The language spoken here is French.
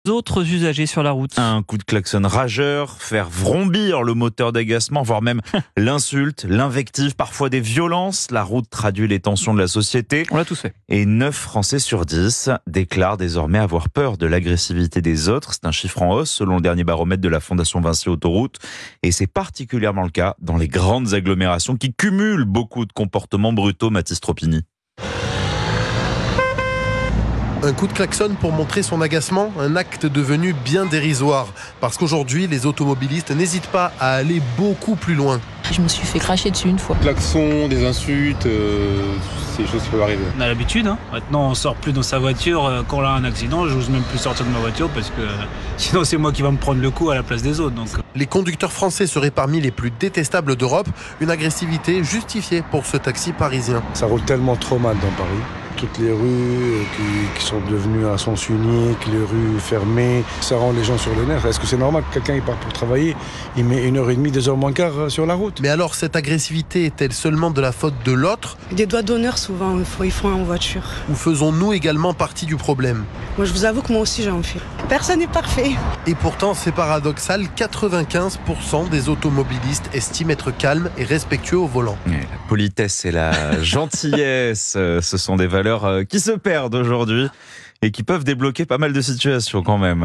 d'autres usagers sur la route. Un coup de klaxon rageur, faire vrombir le moteur d'agacement, voire même l'insulte, l'invective, parfois des violences. La route traduit les tensions de la société. On l'a tous fait. Et 9 Français sur 10 déclarent désormais avoir peur de l'agressivité des autres. C'est un chiffre en hausse selon le dernier baromètre de la Fondation Vinci Autoroute. Et c'est particulièrement le cas dans les grandes agglomérations qui cumulent beaucoup de comportements brutaux. Mathis Tropini. Un coup de klaxon pour montrer son agacement, un acte devenu bien dérisoire. Parce qu'aujourd'hui, les automobilistes n'hésitent pas à aller beaucoup plus loin. Je me suis fait cracher dessus une fois. Klaxon, des insultes, c'est des choses qui peuvent arriver. On a l'habitude, hein. Maintenant on sort plus dans sa voiture. Quand on a un accident, j'ose même plus sortir de ma voiture parce que sinon c'est moi qui va me prendre le coup à la place des autres. Donc. Les conducteurs français seraient parmi les plus détestables d'Europe, une agressivité justifiée pour ce taxi parisien. Ça roule tellement trop mal dans Paris. Toutes les rues qui sont devenues à sens unique, les rues fermées, ça rend les gens sur les nerfs. Est-ce que c'est normal que quelqu'un il part pour travailler, il met 1h30, 2h moins quart sur la route? Mais alors, cette agressivité est-elle seulement de la faute de l'autre? Des doigts d'honneur souvent, ils font en voiture. Ou faisons-nous également partie du problème? Moi je vous avoue que moi aussi j'en fais. Personne n'est parfait. Et pourtant, c'est paradoxal, 95% des automobilistes estiment être calmes et respectueux au volant. La politesse et la gentillesse, ce sont des valeurs qui se perdent aujourd'hui et qui peuvent débloquer pas mal de situations quand même.